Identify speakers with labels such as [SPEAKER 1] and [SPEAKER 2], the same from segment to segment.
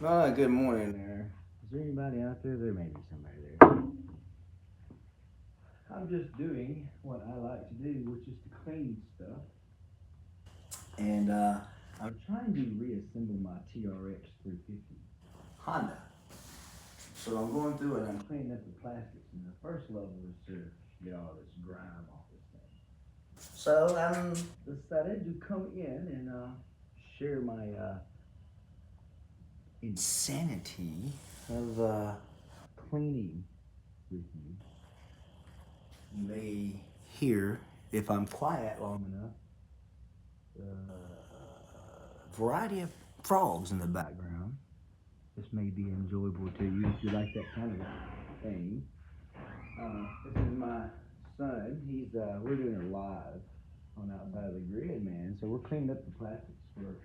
[SPEAKER 1] Well, good morning there. Is there anybody out there? There may be somebody there. I'm just doing what I like to do, which is to clean stuff. And I'm trying to reassemble my TRX 350 Honda. So I'm going through and I'm cleaning up the plastics. And the first level is to get all this grime off this thing. So I'm decided to come in and share my insanity of cleaning with you. You may hear, if I'm quiet long enough, a variety of frogs in the background. This may be enjoyable to you if you like that kind of thing. This is my son. We're doing it live on Outside of the Grid, man. So we're cleaning up the plastics for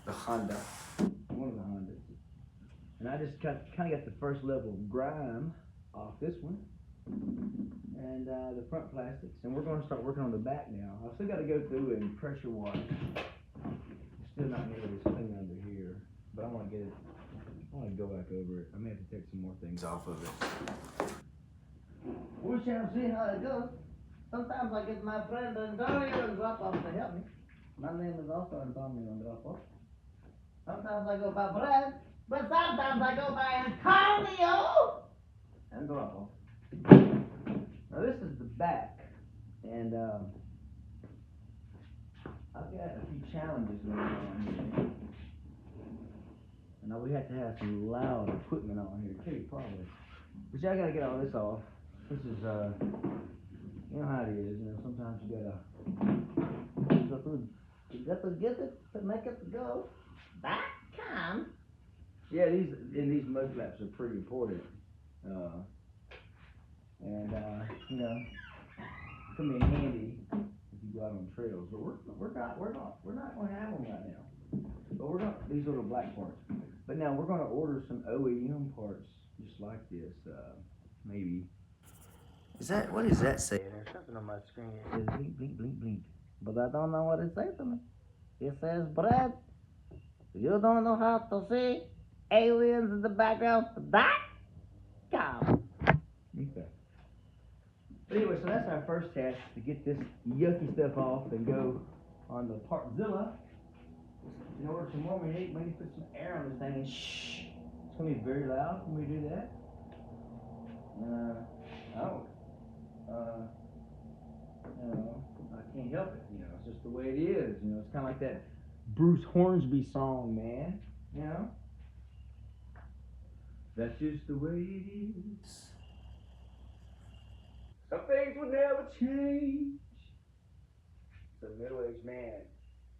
[SPEAKER 1] the Honda, one of the Hondas. And I just kind of got the first level of grime off this one. And the front plastics, and we're going to start working on the back now. I've still got to go through and pressure wash. It's still not nearly as clean under here, but I want to get it. I want to go back over it. I may have to take some more things off of it.
[SPEAKER 2] We shall see how it goes. Sometimes I get my friend Antonio and drop off to help me. My name is also Antonio and drop off. Sometimes I go by Brad, but sometimes I go by Antonio and drop off.
[SPEAKER 1] Now this is the back, and I've got a few challenges going on here. And we have to have some loud equipment on here too, probably. But yeah, I gotta get all this off. This is you know how it is. You know, sometimes you
[SPEAKER 2] gotta get it to make it go. That can.
[SPEAKER 1] Yeah, these mud flaps are pretty important. You know, come in handy if you go out on trails. But we're not going to have them right now. But these little black parts. But now we're going to order some OEM parts just like this. Maybe. What does that say? There's something on my screen that says blink, blink, blink, blink.
[SPEAKER 2] But I don't know what it says to me. It says, Brad, you don't know how to see aliens in the background. That come.
[SPEAKER 1] Okay. But anyway, so that's our first task, to get this yucky stuff off and go on the Partzilla. In order some more, we need to put some air on this thing. And shh, it's gonna be very loud when we do that. You know, I can't help it. You know, it's just the way it is. You know, it's kind of like that Bruce Hornsby song, man. You know, that's just the way it is. Some things will never change. It's a middle-aged man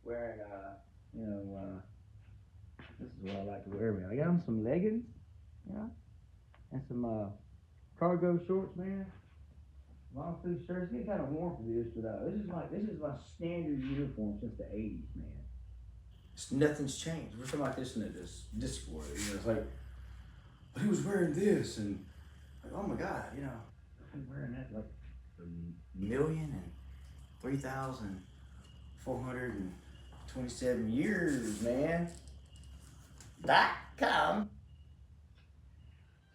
[SPEAKER 1] wearing, this is what I like to wear, man. I got him some leggings, and some cargo shorts, man. Long sleeve shirts. It's kind of warm for this, but this is my standard uniform since the '80s, man. Nothing's changed. We're talking about this in this Discord. You know, it's like, but he was wearing this, and like, oh my God, you know, I've been wearing that like 1,003,427 years, man.
[SPEAKER 2] That come.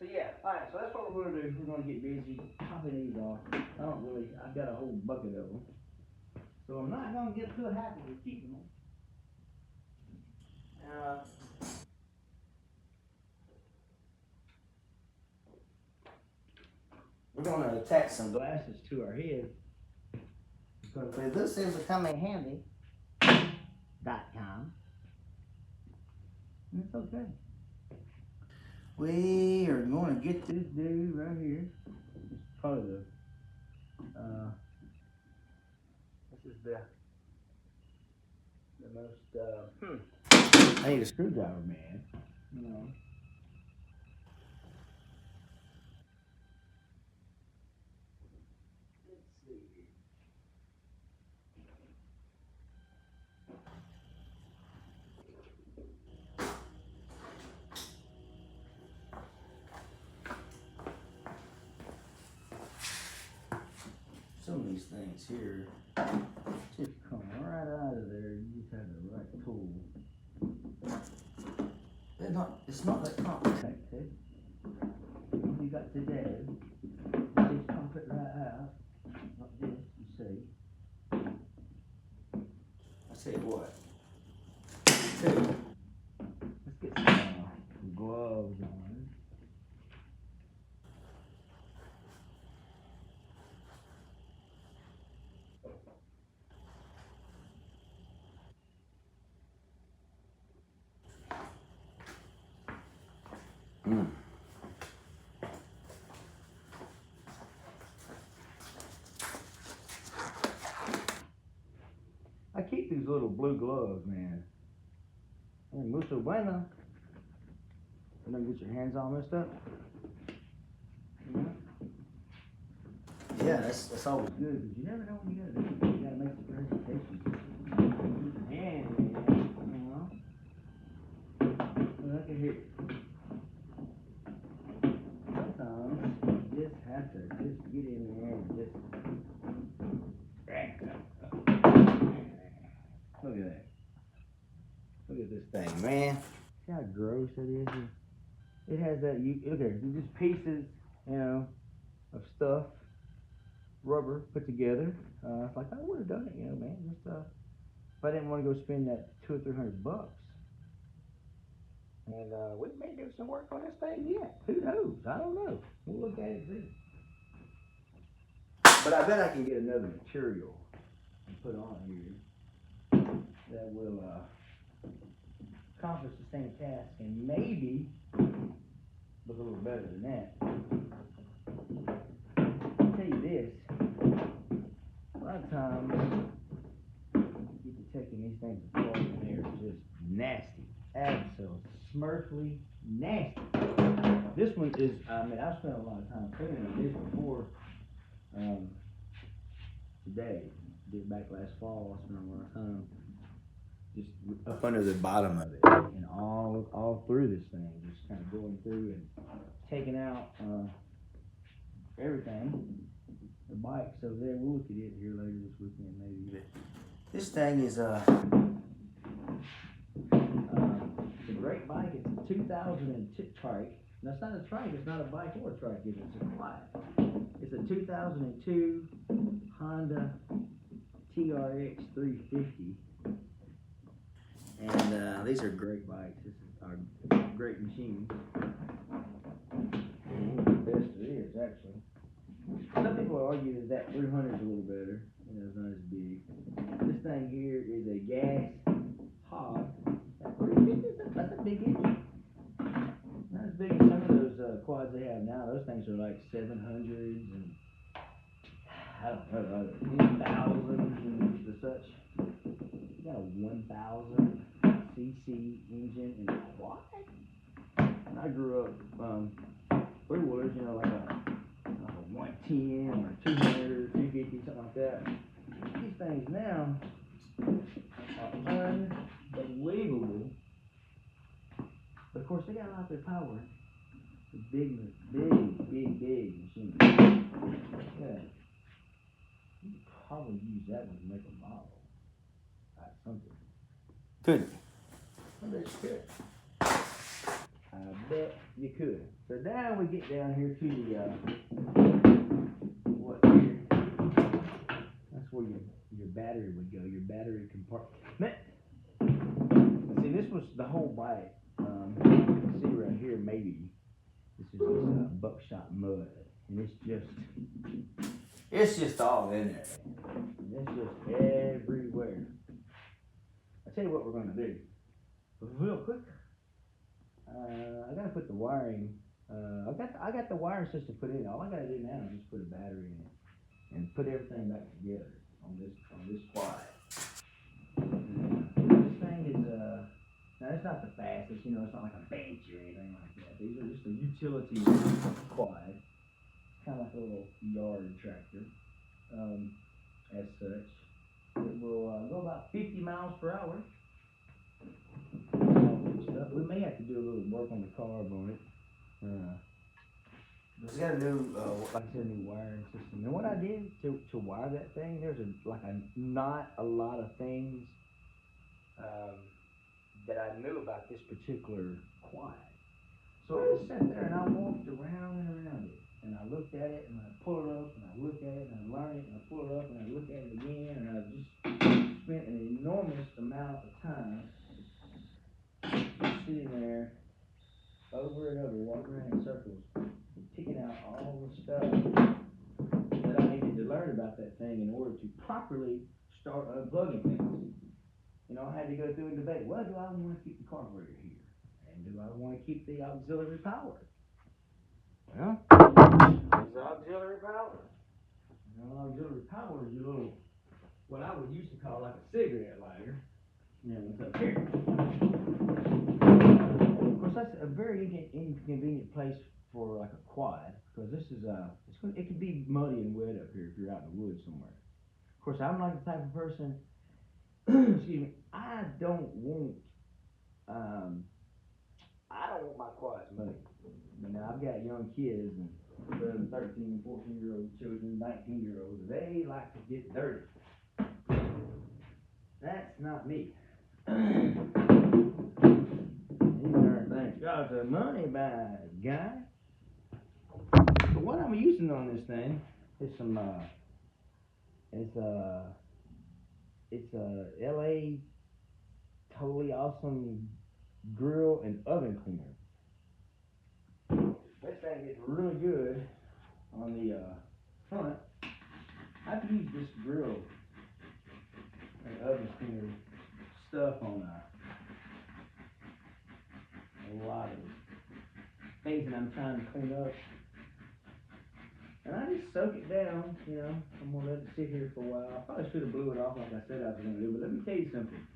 [SPEAKER 1] So yeah, alright, so that's what we're gonna do. We're gonna get busy popping these off. I've got a whole bucket of them. So I'm not gonna get too happy with keeping them. We're gonna attach some glasses to our head.
[SPEAKER 2] This is coming handy. .com.
[SPEAKER 1] It's okay. We are going to get this dude right here. It's probably this is the most, I need a screwdriver, man. You know. Let's see. Some of these things here just come right out of there. You just have the right tool. Then it's not that complicated. All you got to do is pump it right out, like this, you see. I tell you what. Let's get some gloves on. I keep these little blue gloves, man. And mucho bueno. You don't get your hands all messed up. Yeah, that's always good because you never know what you gotta do. You gotta make some presentations. And look at here. Sometimes you just have to just get in there and just look at that. Look at this thing, man. See how gross that is? It has that, look at it, just pieces, of stuff, rubber put together. It's like, I would have done it, man. Just, if I didn't want to go spend that $200 or $300. And we may do some work on this thing yet. Who knows? I don't know. We'll look at it soon. But I bet I can get another material and put on here that will accomplish the same task and maybe look a little better than that. I'll tell you this, a lot of times you get to taking these things apart and they're just nasty, absolutely smurfly nasty. This one is, I've spent a lot of time cleaning this before today. Did it back last fall. I spent a lot of time just up under the bottom of it and all through this thing, just kind of going through and taking out everything. The bike's over there. We'll look at it here later this weekend maybe. But this thing is it's a great bike. It's a 2002 trike. No, it's not a trike. It's not a bike or a trike. It's a quad. It's a 2002 Honda TRX 350. And these are great bikes. This are great machines. One of the best there is, actually. Some people argue that 300 is a little better. It's not as big. This thing here is a gas hog. That's a big engine. Not as big as some of those quads they have now. Those things are like 700s and I don't know, 10,000s and the such. You got a 1,000 cc engine in a quad. And I grew up three-wheelers, like a 110 or 200, 250, something like that. These things now are unbelievable. But of course, they got a lot of their power. It's big machine. Yeah. You could probably use that one to make a model. Something. Couldn't you? I bet you could. I bet you could. So now we get down here to the what here? That's where your battery would go. Your battery compartment. See, this was the whole bike. You can see right here, maybe this is just buckshot mud, and it's just all in there. It's just everywhere. I tell you what we're gonna do. Real quick. I gotta put the wiring. I got the wiring system put in. All I gotta do now is just put a battery in it and put everything back together on this quad. This thing is now it's not the fastest. It's not like a bench or anything like that. These are just a utility quad. It's kind of like a little yard tractor. As such, it will go about 50 miles per hour. We may have to do a little work on the carb on it. It's got a new, like I said, new wiring system. And what I did to wire that thing, there's not a lot of things that I knew about this particular quiet. So I just sat there and I walked around and around it. And I looked at it and I pull it up and I look at it and I learn it and I pull it up and I look at it again and I just spent an enormous amount of time sitting there over and over, walking around in circles, picking out all the stuff that I needed to learn about that thing in order to properly start unplugging things. You know, I had to go through and debate, well, do I want to keep the carburetor here? And do I want to keep the auxiliary power? Well, there's auxiliary power. You know, auxiliary power is your little, what I would used to call like a cigarette lighter. You know, it's up here. Of course, that's a very inconvenient place for like a quad, because this is it can be muddy and wet up here if you're out in the woods somewhere. Of course, I'm like the type of person. Excuse me. I don't want my quads muddy. You know, I've got young kids and 13, 14-year-old children, 19-year-olds. They like to get dirty. That's not me. These darn things got the money bag, guy. So what I'm using on this thing is some it's a LA totally awesome grill and oven cleaner. This thing gets really good on the front. I've used this grill and oven cleaner stuff on a lot of things that I'm trying to clean up. And I just soak it down, you know. I'm going to let it sit here for a while. I probably should have blew it off like I said I was going to do, but let me tell you something.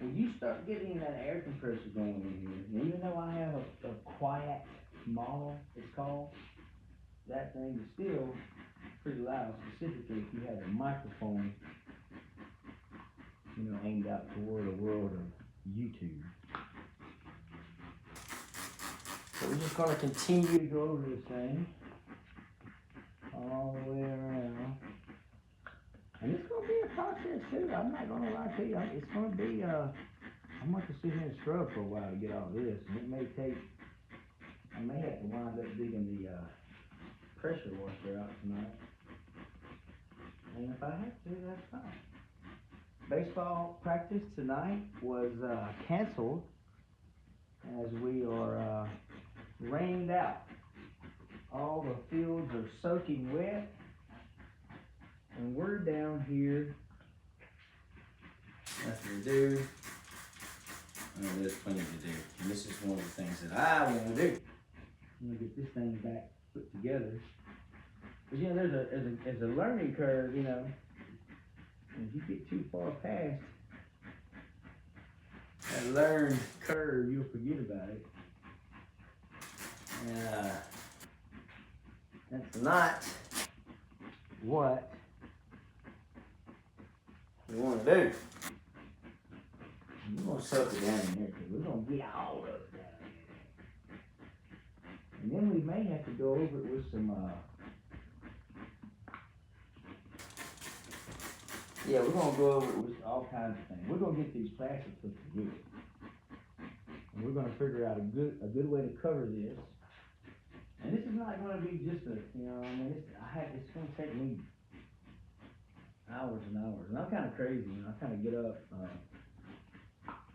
[SPEAKER 1] When you start getting that air compressor going in here, and even though I have a quiet model, it's called, that thing is still pretty loud, specifically if you have a microphone, you know, aimed out toward the world of YouTube. So we're just going to continue to go over this thing all the way around. And it's going to be a process too. I'm not going to lie to you. It's going to be, I'm going to sit here and scrub for a while to get all this. And it may take, I may have to wind up digging the pressure washer out tonight. And if I have to, that's fine. Baseball practice tonight was canceled as we are rained out. All the fields are soaking wet, and we're down here. Nothing to do. Oh, there's plenty to do, and this is one of the things that I want to do. I'm gonna get this thing back put together. But you know, there's a learning curve, you know. And if you get too far past that learn curve, you'll forget about it. And that's not what we want to do. We're going to suck it down in here because we're going to get all of it down in here. And then we may have to go over it with some, yeah, we're going to go over it with all kinds of things. We're going to get these plastics put together. And we're going to figure out a good way to cover this. And this is not going to be just a, you know, I mean, it's going to take me hours and hours. And I'm kind of crazy, you know, I kind of get up,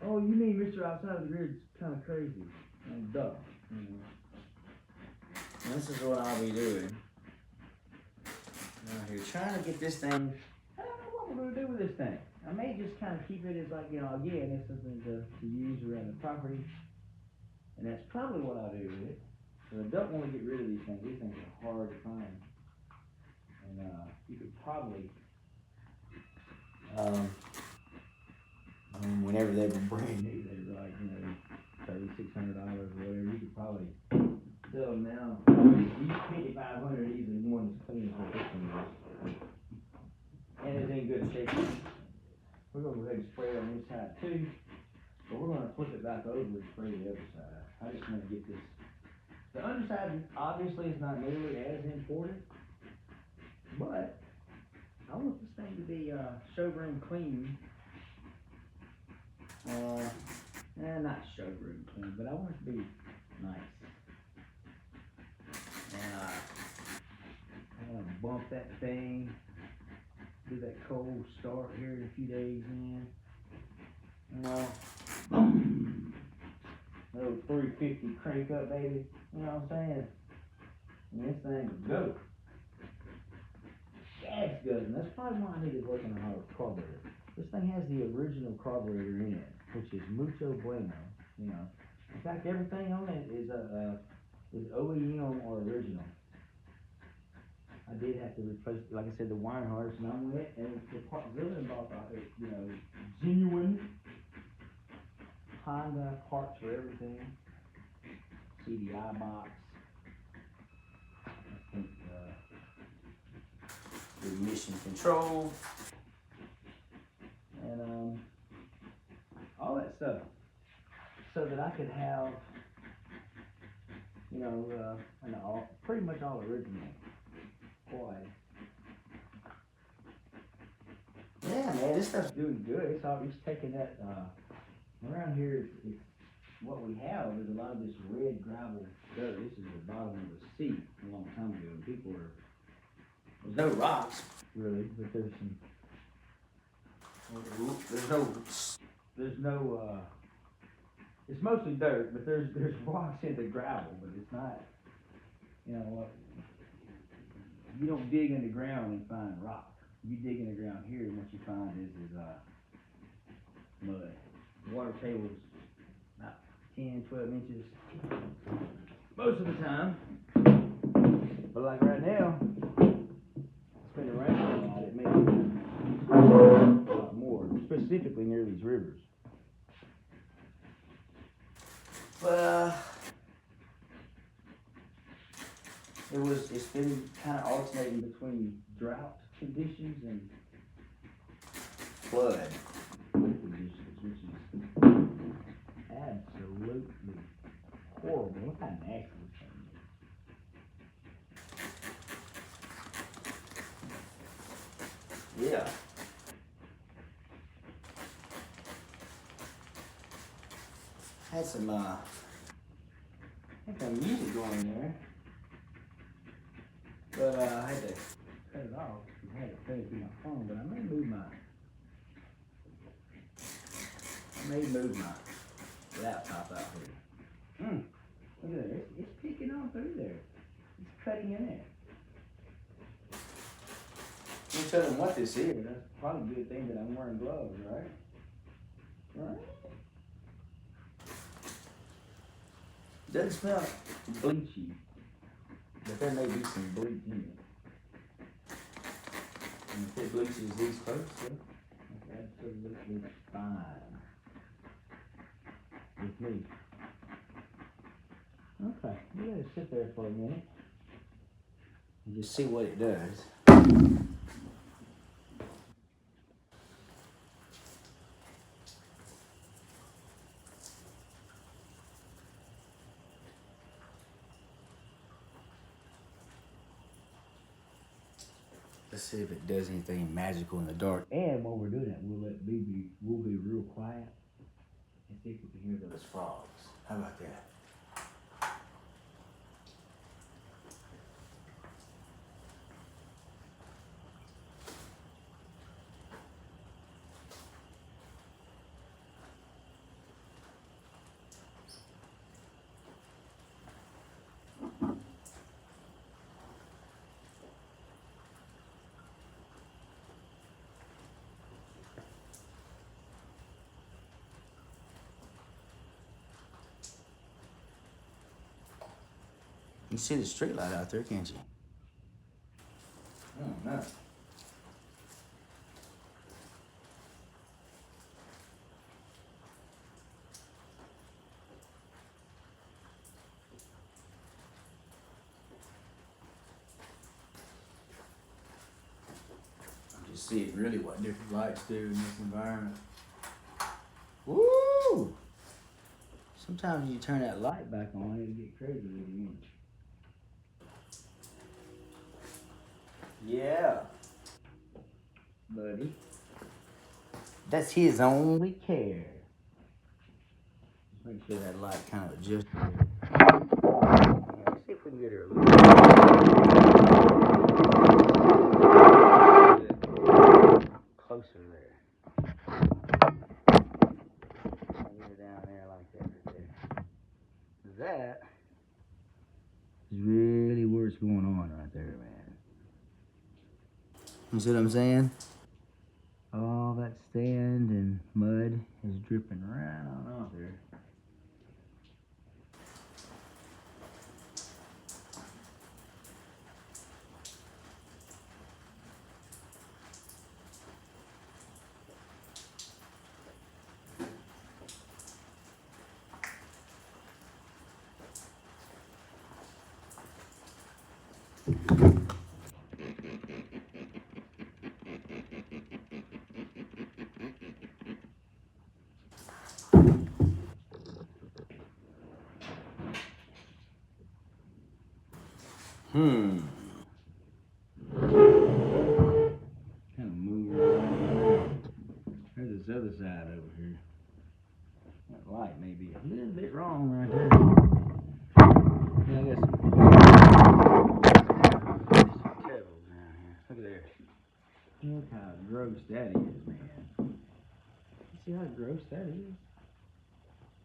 [SPEAKER 1] oh, you mean Mr. Outside of the Grid's kind of crazy. I'm dumb, you know. And this is what I'll be doing. Now here, trying to get this thing, I don't know what we're going to do with this thing. I may just kind of keep it as like, you know, again, it's something to use around the property. And that's probably what I'll do with it. But I don't want to get rid of these things. These things are hard to find. And you could probably, whenever they were brand new, they were like, you know, $3,600 or whatever. You could probably sell them now. These $5,500, these are the ones clean for this one. And it's in good shape. We're going to go ahead and spray it on this side too. But we're going to flip it back over and spray the other side. I just want to get this. The underside obviously is not nearly as important, but I want this thing to be showroom clean. And not showroom clean, but I want it to be nice. And I'm gonna bump that thing, do that cold start here in a few days, man. You know, boom. Little 350 crank up, baby. You know what I'm saying? And this thing will go. Gas guzzling. That's probably why I needed working on our carburetor. This thing has the original carburetor in it, which is mucho bueno. You know, in fact, everything on it is OEM or original. I did have to replace, like I said, the wire harness, and I went and the part really involved, you know, genuine Honda parts for everything. CDI box. I think the emission control and all that stuff, so that I could have, you know, pretty much all original. Boy. Yeah, man, this stuff's doing good. It's taking that, around here, it's what we have is a lot of this red gravel dirt. This is the bottom of the sea a long time ago. People were, there's no rocks, really, but there's no, it's mostly dirt, but there's rocks in the gravel, but it's not, you know what, you don't dig in the ground and find rock. You dig in the ground here, and what you find is mud. The water table's about 10, 12 inches most of the time. But like right now, it's been around a lot. It may be a lot more, specifically near these rivers. But it's been kind of alternating between drought conditions and flood conditions, which is absolutely horrible. Look how nasty this thing is. Yeah. Had some music going in there. But I had to cut it off. I had to play it through my phone, but I may move my laptop out here. Look at that. It's picking on through there. It's cutting in there. I'm tell them what this is. That's probably a good thing that I'm wearing gloves, right? Right? Doesn't smell bleachy, but there may be some bleach in it. And if it bleaches these folks, that's absolutely fine with me. Okay, we gotta sit there for a minute and just see what it does. Let's see if it does anything magical in the dark. And while we're doing that, we'll be real quiet and see if we can hear those frogs. How about that? You see the street light out there, can't you? Oh, no. I'm just seeing really what different lights do in this environment. Woo! Sometimes you turn that light back on, it'll get crazy again. Yeah, buddy. That's his only care. Just Make sure that light kind of adjusts. Let's see if we can get her a little closer there. I'll get her down there like that right there. That is really what's going on right there, man. You see what I'm saying? All that sand and mud is dripping right on off there. Kind of move around. There's this other side over here. That light may be a little bit wrong right there. Yeah, I got some pebbles down here. Look at there. Look how gross that is, man. You see how gross that is?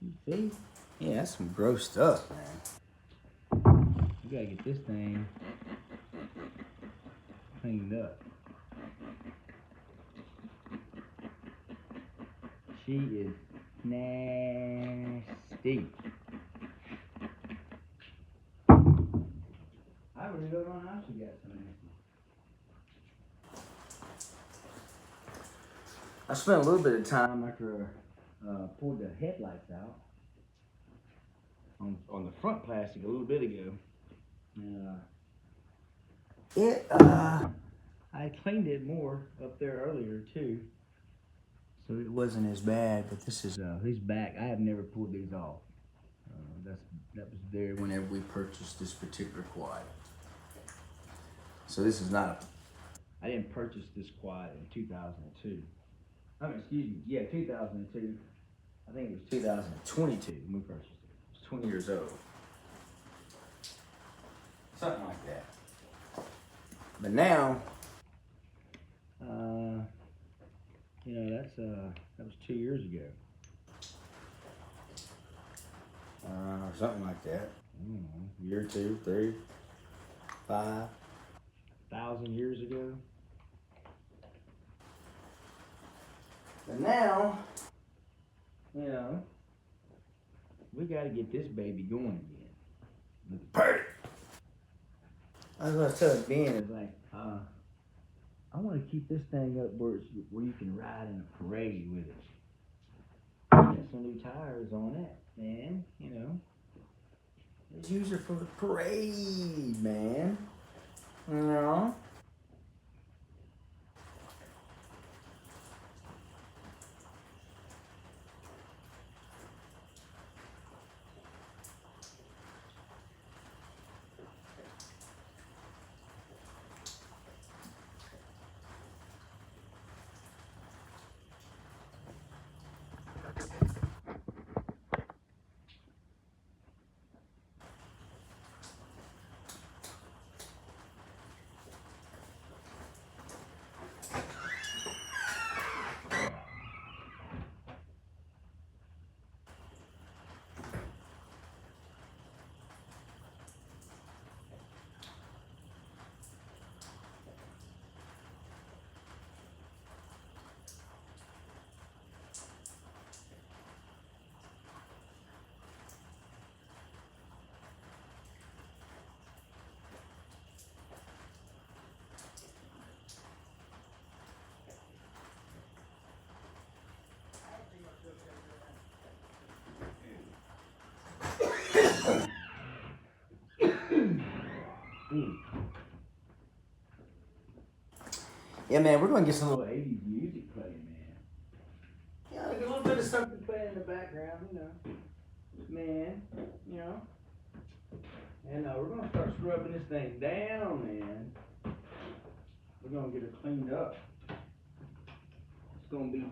[SPEAKER 1] You see? Yeah, that's some gross stuff, man. You gotta get this thing cleaned up. She is nasty. I really don't know how she got so nasty. I spent a little bit of time after I pulled the headlights out on the front plastic a little bit ago. I cleaned it more up there earlier too, so it wasn't as bad. But this is his back. I have never pulled these off. That was there whenever we purchased this particular quad. So this is not. I didn't purchase this quad in 2002. Excuse me. Yeah, 2002. I think it was 2022 when we purchased it. It's 20 years old. Something like that. But now, that was 2 years ago. Or something like that. I don't know, year, 2, 3, 5,000 years ago. But now, we gotta get this baby going again. I was gonna tell Ben, is like, I want to keep this thing up where you can ride in a parade with it. Got some new tires on it, man. Let's use it for the parade, man. Yeah, man, we're gonna get some little 80s music playing, man. Yeah, like a little bit of something playing in the background, man, And we're gonna start scrubbing this thing down, man. We're gonna get her cleaned up. It's gonna be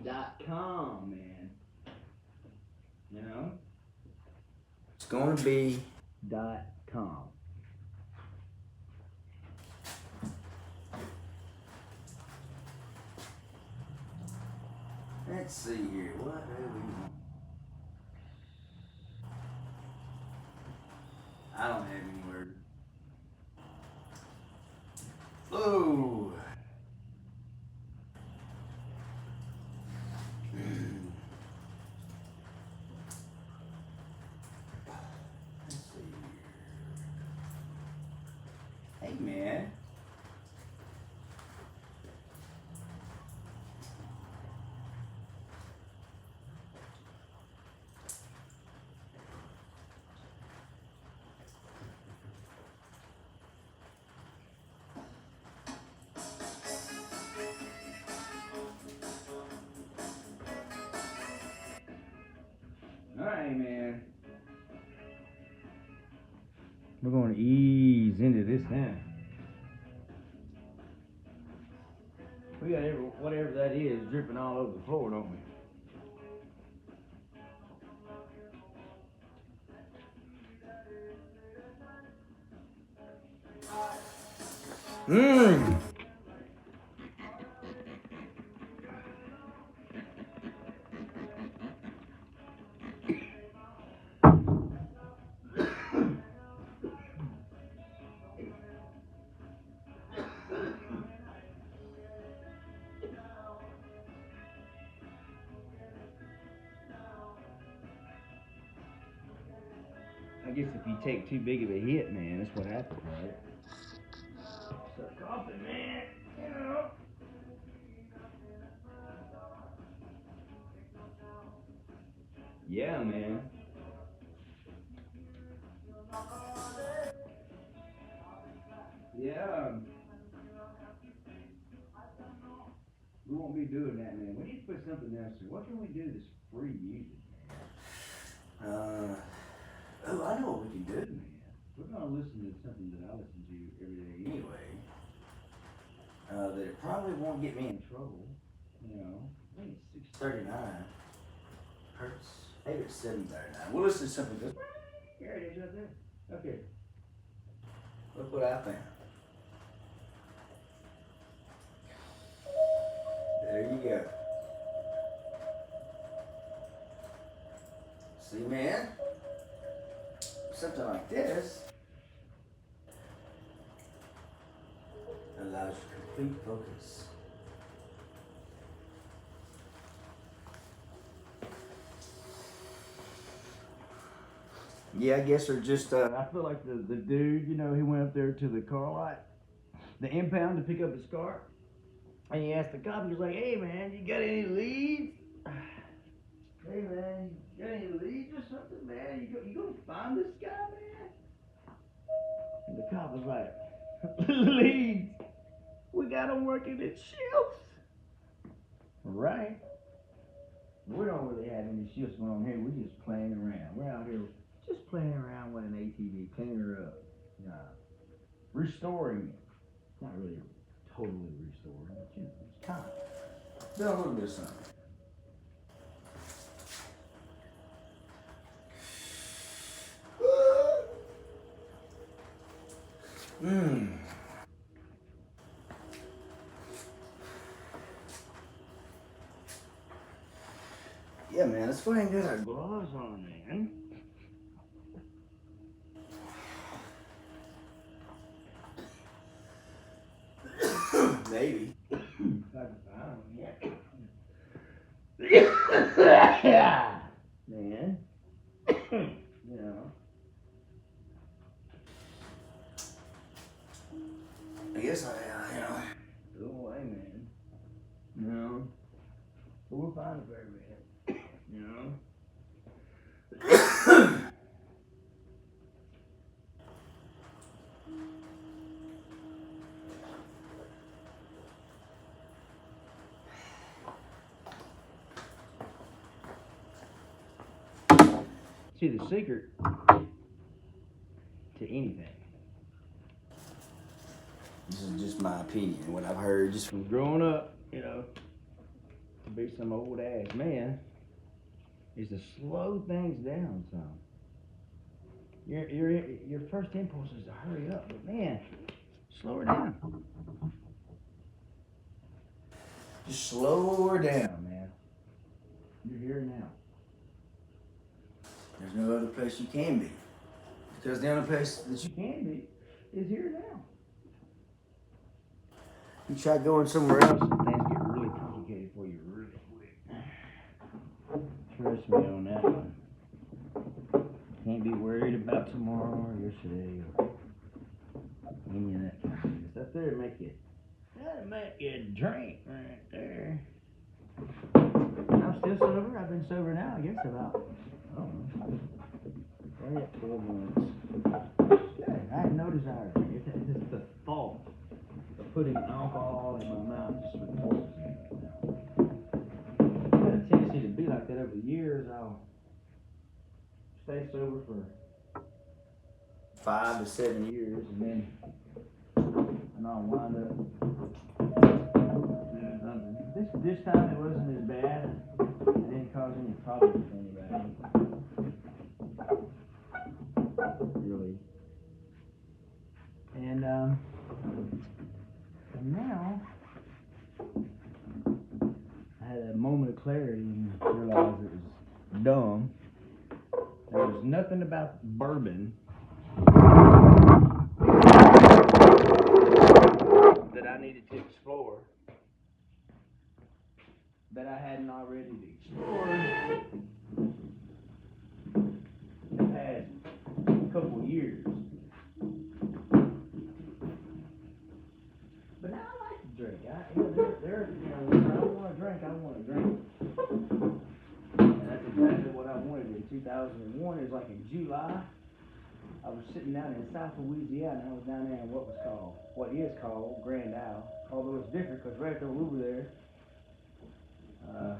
[SPEAKER 1] .com, man. It's going to be .com. Let's see here. What do we want? I don't have any word. Oh. Let's see here. Hey, man. Alright, man. We're going to ease into this now. We got whatever that is dripping all over the floor, don't we? Mmm. I guess if you take too big of a hit, man, that's what happens, right? Start coughing, man. You know. Yeah, man. Yeah. We won't be doing that, man. We need to put something else here. What can we do that's free music, man? Oh, I know what we can do, man. We're gonna listen to something that I listen to every day anyway. That it probably won't get me in trouble. You know, I think it's 639 hertz. Maybe it's 739. We'll listen to something good. There it is right there. Okay. Look what I found. There you go. See, man? Something like this allows you complete focus. Yeah, I guess they're just, I feel like the dude, you know, he went up there to the car lot, the impound, to pick up his car. And he asked the cop, he was like, hey, man, you got any leads? Hey, man, you got any leads or something, man? You gonna find this guy, man? And the cop was like, leads? We got him working at shifts. Right? We don't really have any shifts going on here. We're just playing around. We're out here just playing around with an ATV, cleaning her up. Restoring it. Not really totally restoring, but you know, it's kind of. Done a little bit of something. Mmm. Yeah, man, let's go ahead and get our gloves on, man. Maybe. If I can find them, yeah. Man. You know. I guess you know. Go away, man. You know. But we'll find it for every minute. You know. See, the secret to anything. This is just my opinion, what I've heard just from growing up, you know, to be some old ass man, is to slow things down some. Your first impulse is to hurry up, but man, slow her down. Just slow her down, man. You're here now. There's no other place you can be. Because the only place that you can be is here now. You try going somewhere else and things get really complicated for you really quick. Trust me on that one. Can't be worried about tomorrow or yesterday or any of that kind of thing. Stuff there to make you, that'll make you drink right there. I'm still sober. I've been sober now, I guess, about, I don't know, right at 12 months. Yeah, I had no desire to drink. It's just the thought of putting alcohol in my mouth just repulses me. I've had a tendency to be like that over the years. I'll stay sober for 5 to 7 years, and I'll wind up doing something. This time it wasn't as bad. It didn't cause any problems with anybody. Really. And now I had a moment of clarity and realized it was dumb. There was nothing about bourbon that I needed to explore that I hadn't already explored in the past couple of years. But now I like to drink. When I want to drink, I want to drink. And that's exactly what I wanted in 2001. It was like in July. I was sitting down in South Louisiana. I was down there in what is called Grand Isle. Although it's different because right there over there, a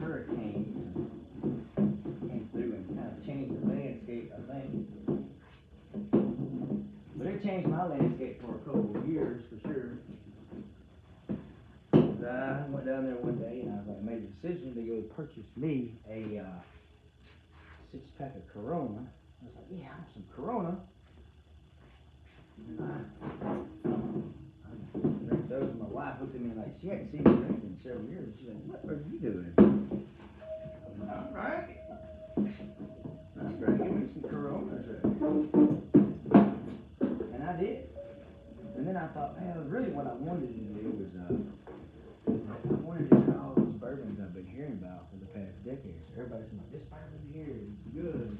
[SPEAKER 1] hurricane came through and kind of changed the landscape, I think. But it changed my landscape for a couple of years for sure. I went down there one day and I made a decision to go purchase me a 6-pack of Corona. I was like, yeah, I want some Corona. And I drank those, and my wife looked at me like she hadn't seen me drink in several years. She's like, what are you doing? I'm like, all right. I'm drinking me some Coronas. And I did. And then I thought, man, really what I wanted to do was I wanted to try all those bourbons I've been hearing about for the past decades. Everybody's like, this bourbon here is good.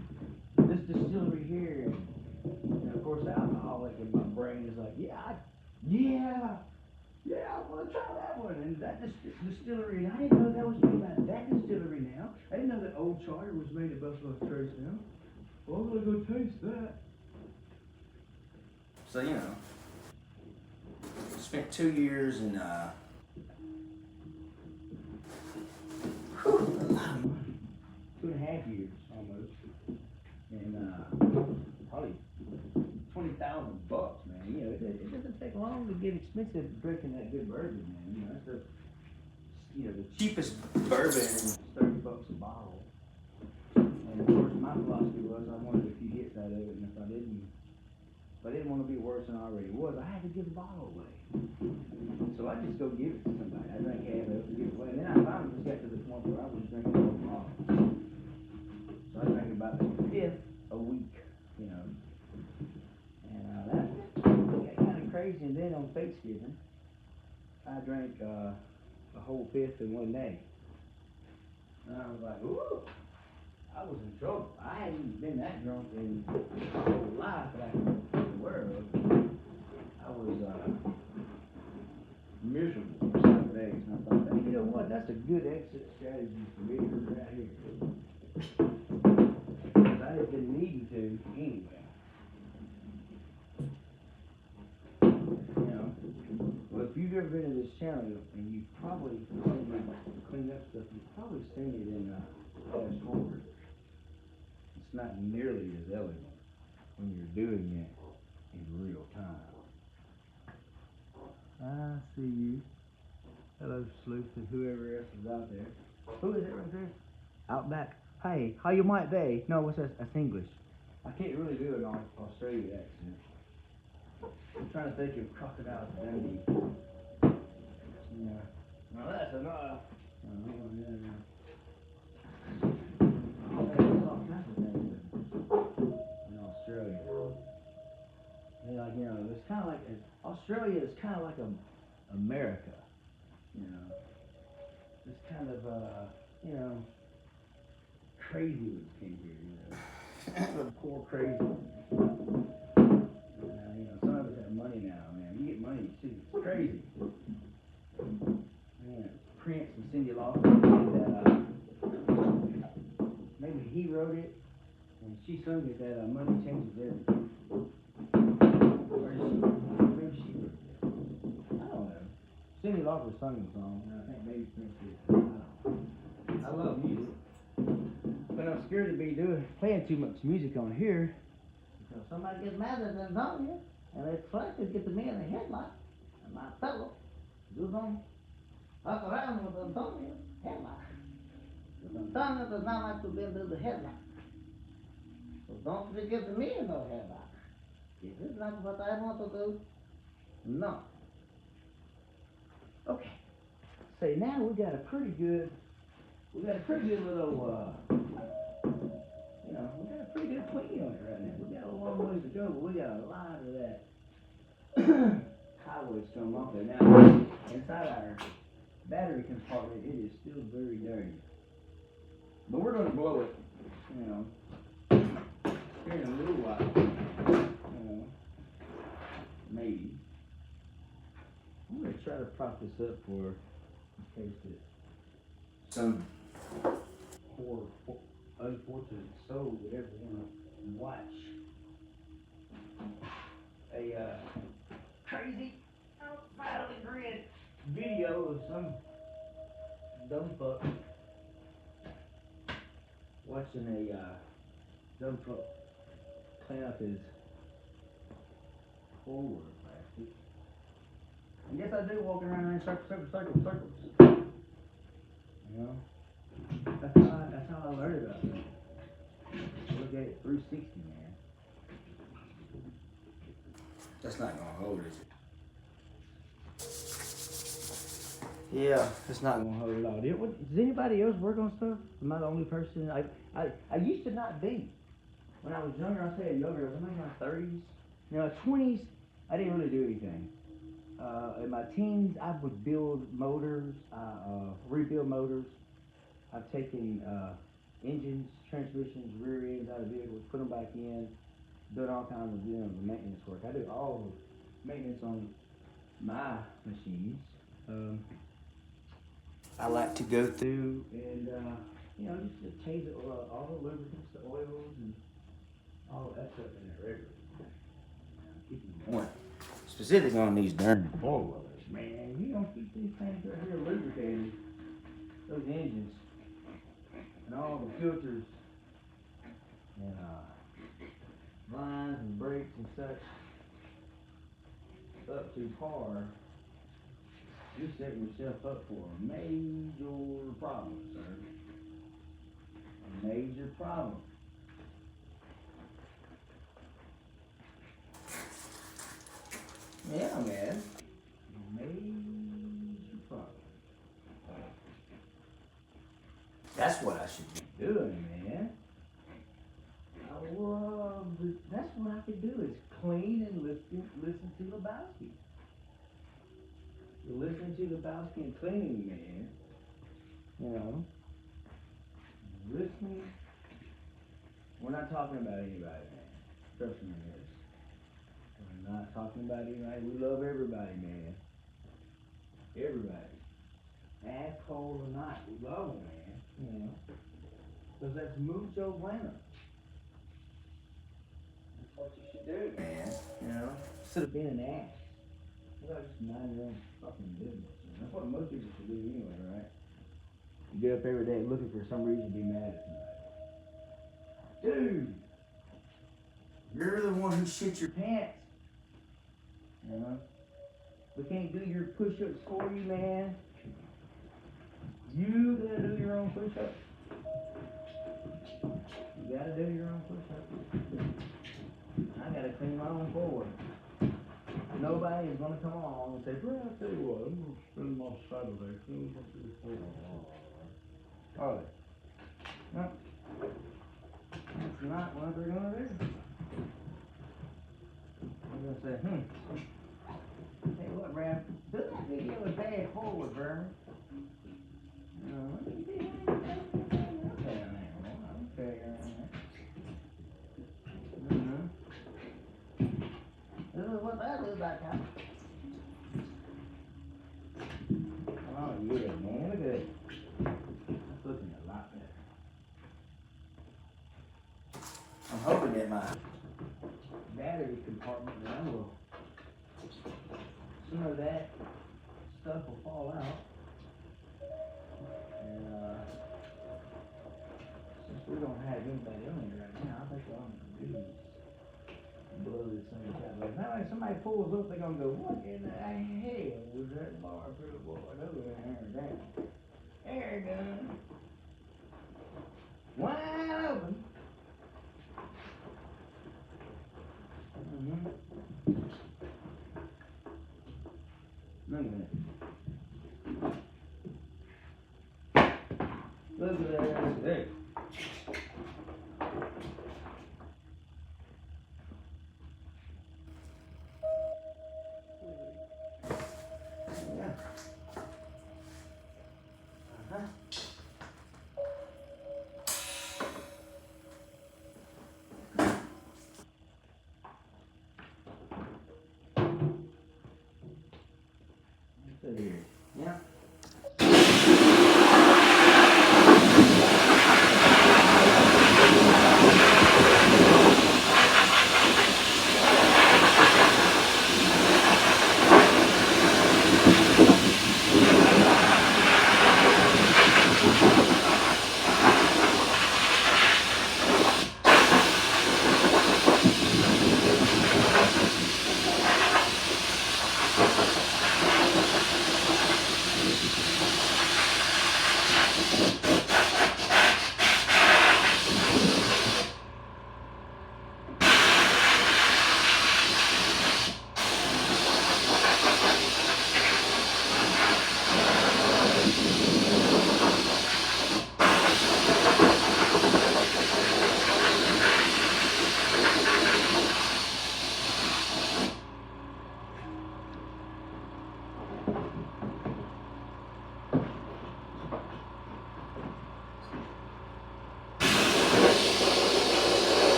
[SPEAKER 1] This distillery here. And of course, the alcoholic in my brain is like, I want to try that one. And that distillery, I didn't know that was made by that distillery now. I didn't know that Old Charter was made at Buffalo Trace now. Well, I'm going to go taste that. So, spent 2 years in, a lot of money. 2.5 years almost. And probably $20,000, man. It doesn't take long to get expensive drinking that good bourbon, man. That's the cheapest bourbon is $30 a bottle. And of course, my philosophy was I wanted a few hits out of it, and if I didn't want to be worse than I already was, I had to give the bottle away. So I just go give it to somebody. I drank half of it and give it away. And then I finally just got to the point where I was drinking the whole bottle. So I drank about a fifth a week, And that got kind of crazy. And then on Thanksgiving, I drank a whole fifth in one day. And I was like, ooh, I was in trouble. I hadn't been that drunk in my whole life that I can be aware of. I was miserable for 7 days. And I thought, hey, you know what? That's a good exit strategy for me right here. Because I had been needing to anyway. Well, if you've ever been to this channel, and you've probably seen me clean up stuff, you've probably seen it in fast forward. It's not nearly as elegant when you're doing it in real time. I see you. Hello, Sleuth, and whoever else is out there. Who is it right there? Outback Hey, how you might be? No, what's that? That's English. I can't really do an Australian accent. I'm trying to think of Crocodile Dundee. Yeah. Now that's enough. There's all kinds of things in Australia. Yeah, like, it's kind of like Australia is kind of like America. You know, it's kind of crazy ones came here. The poor crazy ones. Some of us have money now, man. You get money too. It's crazy. Man, Prince and Cindy Lauper that maybe he wrote it and she sung it that money changes everything. Or maybe she wrote it. I don't know. Cindy Lauper sung the song, and I think maybe Prince did. I don't know. I love music, but I'm scared to be playing too much music on here.
[SPEAKER 2] So somebody gets mad at Antonio, and they try to get me in the headlight, and my fellow goes on fuck around with Antonio's headlight. Because Antonio does not like to be into the headlight. So don't be getting me in no headlight. This is not what I want to do. No.
[SPEAKER 1] Okay. So now we got a pretty good little, we got a pretty good clean on it right now. We got a long ways to go, but we got a lot of that highways come off there. Now, inside our battery compartment, it is still very dirty. But we're going to blow it, here in a little while. Maybe. I'm going to try to prop this up in case that some poor, unfortunate soul would ever want to watch a crazy outside of the grid video of some dumb fuck watching a dumb fuck clean up his floor plastic. And yes, I do walking around in circles. That's how I learned about it. Look at it 360, man. That's not gonna hold, is it? Yeah, it's not gonna hold at all. Does anybody else work on stuff? Am I the only person? I used to not be. When I was younger, I said younger. I was in my 30s. 20s, I didn't really do anything. In my teens, I would build motors, rebuild motors. I've taken engines, transmissions, rear ends out of vehicles, put them back in, done all kinds of maintenance work. I do all the maintenance on my machines. I like to go through and just change all the lubricants, the oils, and all that stuff in there regularly. Keep them warm. Specifically on these darn four-wheelers, man. You don't keep these things right here lubricated, those engines, and all the filters, and lines and brakes and such up to par, you're setting yourself up for a major problem, sir. A major problem. Yeah, man. A major problem. That's what I should be doing, man. That's what I could do is clean and listen to Lebowski. Listen to Lebowski and cleaning, man. Listening. We're not talking about anybody, man. Trust me on this. We're not talking about anybody. We love everybody, man. Everybody. Asshole or not, we love them, man. Because that's mucho bueno. That's what you should do, man. Instead of being an ass. You gotta just mind your own fucking business. That's what most people should do anyway, right? You get up every day looking for some reason to be mad at somebody. Dude! You're the one who shit your pants. We can't do your push-ups for you, man. You gotta do your own push-ups. gotta do your own push-ups. I gotta clean my own forward. Nobody is gonna come along and say, well, I'll tell you what, I'm gonna spend my Saturday cleaning up this forward. Are they? No. That's not what they're gonna do. They're gonna say, Hey, what, Brad? Do that video with bad forward, Vermin. Let me see how you take that thing up down there. Well, I'll tell you around there.
[SPEAKER 2] This is what I do back home.
[SPEAKER 1] Oh, yeah, man, look at that. That's looking a lot better. I'm hoping that my battery compartment will, some of that stuff will fall out. And since we don't have anybody on here right now, I think what I'm gonna do is blow this thing out. Now if somebody pulls up, they're gonna go, what in the hell was that bar through board over there and down? Air gun. Wide open. Look at that. Look at that. There. Yeah. Yeah.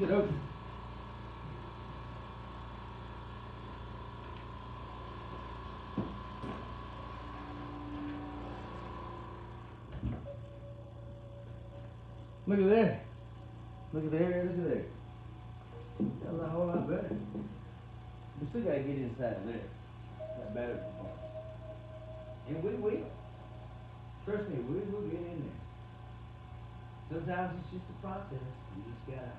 [SPEAKER 1] Get over. Look at there. Look at there, look at there. That was a whole lot better. We still gotta get inside of there. That battery compartment. And we will. Trust me, we will get in there. Sometimes it's just a process. You just gotta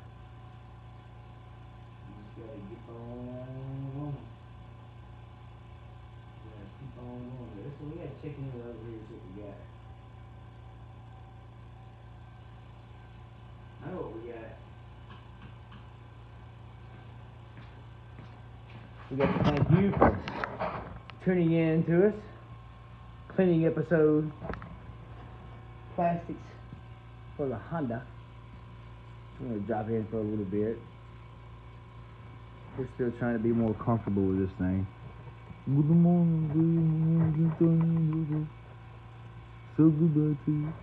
[SPEAKER 1] keep on going. You gotta keep on going. So we gotta check in over here and see what we got. I know what we got. We got to thank you for tuning in to us. Cleaning episode. Plastics for the Honda. I'm going to drop in for a little bit. We're still trying to be more comfortable with this thing. Good morning, so goodbye to you.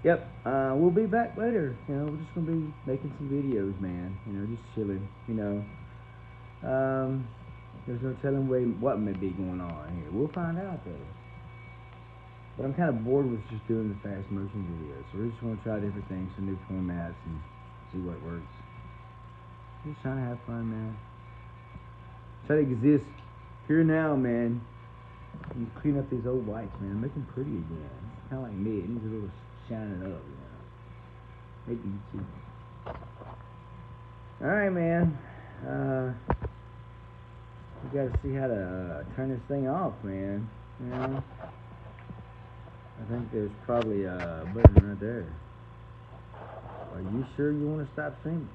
[SPEAKER 1] Yep, we'll be back later. You know, we're just gonna be making some videos, man. You know, just chilling. You know, there's no telling what may be going on here. We'll find out though. But I'm kind of bored with just doing the fast motion videos, so we're just gonna try different things, some new formats, and see what works. Just trying to have fun, man. Try to exist here now, man. And clean up these old whites, man. Make them pretty again. Kind of like me. It needs a little shining up, you know. Maybe you too. Alright, man. We gotta see how to turn this thing off, man. You know? I think there's probably a button right there. Are you sure you want to stop streaming?